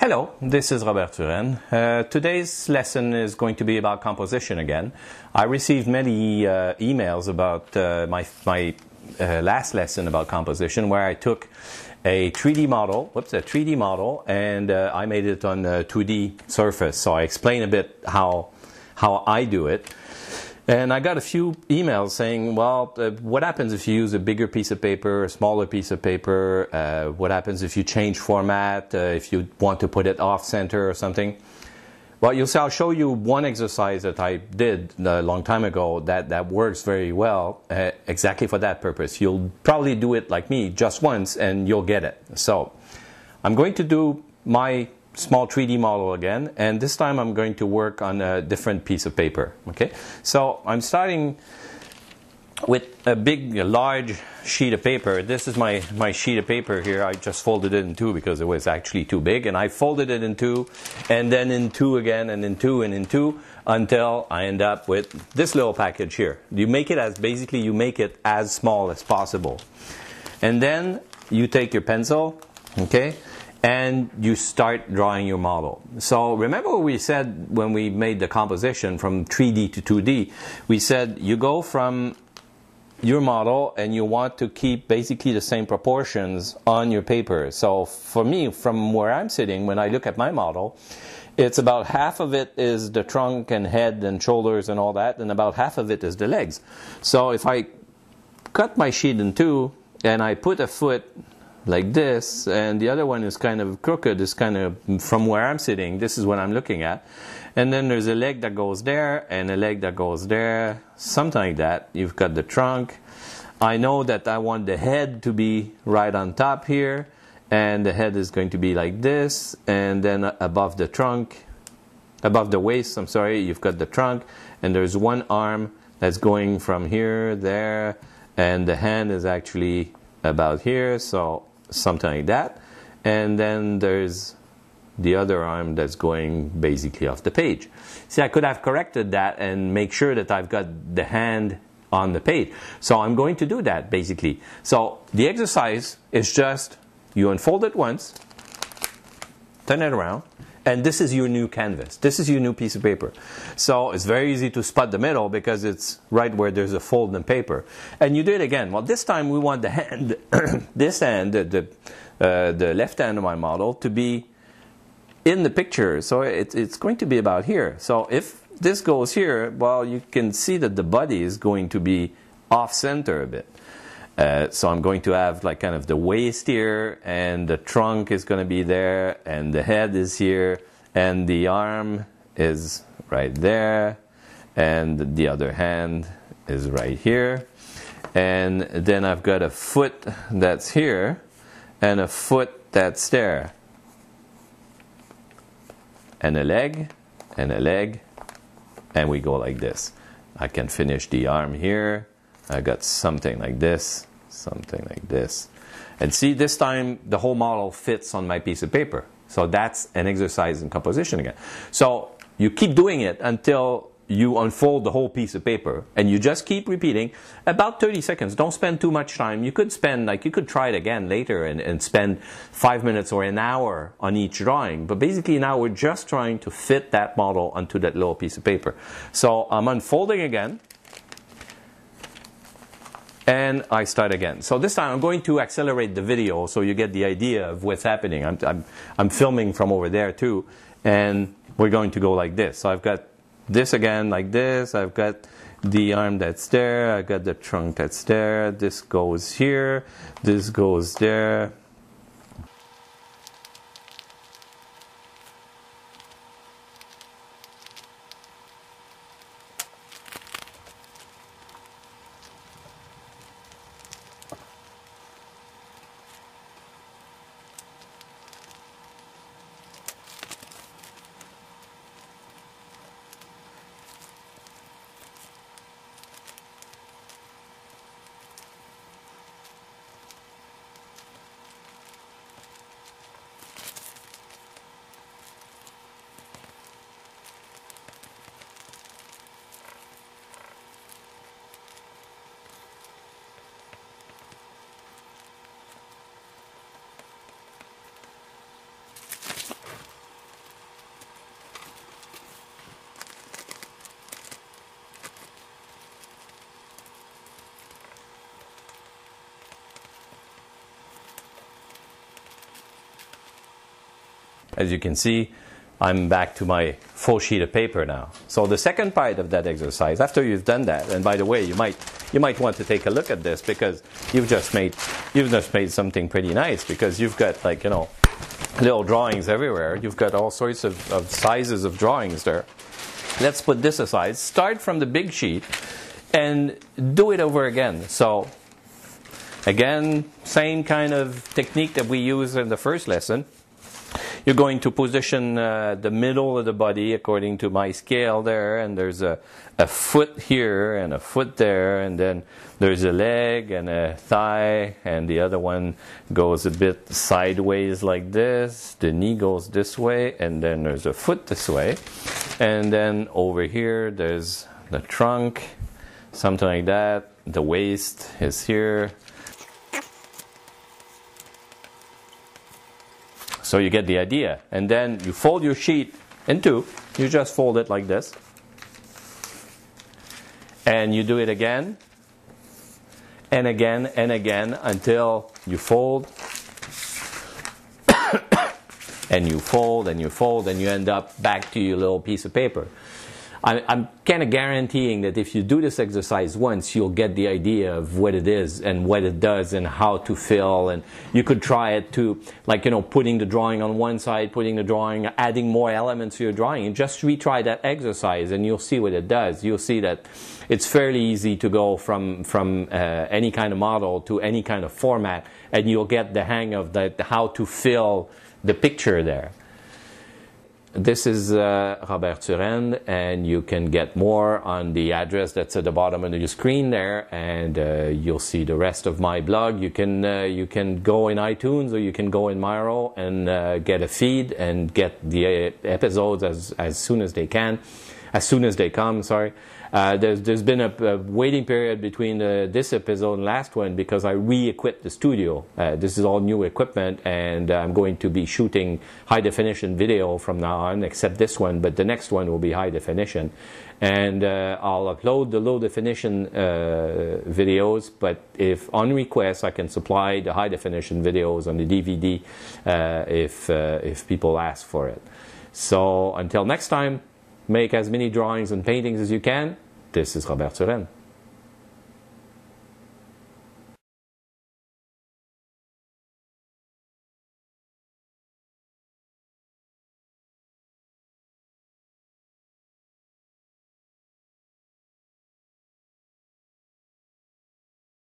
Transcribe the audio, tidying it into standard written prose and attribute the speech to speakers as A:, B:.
A: Hello, this is Robert Turenne. Today's lesson is going to be about composition again. I received many emails about my last lesson about composition, where I took a 3D model, and I made it on a 2D surface. So I explain a bit how I do it. And I got a few emails saying, well, what happens if you use a bigger piece of paper, a smaller piece of paper? What happens if you change format, if you want to put it off-center or something? Well, you'll see, I'll show you one exercise that I did a long time ago that works very well exactly for that purpose. You'll probably do it like me just once and you'll get it. So I'm going to do my small 3D model again, and this time I'm going to work on a different piece of paper. Okay, so I'm starting with a large sheet of paper. This is my sheet of paper here. I just folded it in two because it was actually too big, and I folded it in two, and then in two again, and in two, and in two, until I end up with this little package here. You make it as small as possible, and then you take your pencil, okay, and you start drawing your model. So remember what we said when we made the composition from 3D to 2D. We said you go from your model and you want to keep basically the same proportions on your paper. So for me, from where I'm sitting, when I look at my model, it's about half of it is the trunk and head and shoulders and all that, and about half of it is the legs. So if I cut my sheet in two and I put a foot like this, and the other one is kind of crooked, is kind of from where I'm sitting, this is what I'm looking at, and then there's a leg that goes there and a leg that goes there, something like that. You've got the trunk. I know that I want the head to be right on top here, and the head is going to be like this, and then above the trunk, above the waist, I'm sorry, you've got the trunk, and there's one arm that's going from here, there, and the hand is actually about here, so something like that. And then there's the other arm that's going basically off the page. See, I could have corrected that and make sure that I've got the hand on the page. So I'm going to do that basically. So the exercise is just you unfold it once, turn it around, and this is your new canvas. This is your new piece of paper. So it's very easy to spot the middle because it's right where there's a fold in the paper. And you do it again. Well, this time we want the hand, this hand, the left hand of my model, to be in the picture. So it's going to be about here. So if this goes here, well, you can see that the body is going to be off-center a bit. So I'm going to have like kind of the waist here, and the trunk is going to be there, and the head is here, and the arm is right there, and the other hand is right here. And then I've got a foot that's here, and a foot that's there, and a leg, and a leg, and we go like this. I can finish the arm here. I got something like this, something like this. And see, this time the whole model fits on my piece of paper. So that's an exercise in composition again. So you keep doing it until you unfold the whole piece of paper, and you just keep repeating about 30 seconds. Don't spend too much time. You could spend, you could try it again later and spend 5 minutes or an hour on each drawing. But basically now we're just trying to fit that model onto that little piece of paper. So I'm unfolding again, and I start again. So this time I'm going to accelerate the video so you get the idea of what's happening. I'm filming from over there too, and we're going to go like this. So I've got this again like this. I've got the arm that's there. I've got the trunk that's there. This goes here. This goes there. as you can see, I'm back to my full sheet of paper now. So the second part of that exercise, after you've done that, and by the way, you might want to take a look at this, because you've just made something pretty nice, because you've got, like, you know, little drawings everywhere. You've got all sorts of sizes of drawings there. Let's put this aside. Start from the big sheet and do it over again. So again, same kind of technique that we used in the first lesson. You're going to position the middle of the body according to my scale there, and there's a foot here and a foot there, and then there's a leg and a thigh, and the other one goes a bit sideways like this. The knee goes this way, and then there's a foot this way, and then over here there's the trunk, something like that. The waist is here. So you get the idea. And then you fold your sheet in two. You just fold it like this. And you do it again and again and again until you fold and you fold and you fold, and you end up back to your little piece of paper. I'm kind of guaranteeing that if you do this exercise once, you'll get the idea of what it is and what it does and how to fill. And you could try it too, like, you know, putting the drawing on one side, putting the drawing, adding more elements to your drawing, and just retry that exercise, and you'll see what it does. You'll see that it's fairly easy to go from any kind of model to any kind of format, and you'll get the hang of that, how to fill the picture there. This is Robert Turenne, and you can get more on the address that's at the bottom of your screen there, and you'll see the rest of my blog. You can go in iTunes, or you can go in Miro and get a feed and get the episodes as soon as they come. Sorry. There's been a waiting period between this episode and last one, because I re-equipped the studio. This is all new equipment, and I'm going to be shooting high definition video from now on, except this one, but the next one will be high definition. And I'll upload the low definition videos, but if on request, I can supply the high definition videos on the DVD if people ask for it. So until next time, make as many drawings and paintings as you can. This is Robert Turenne.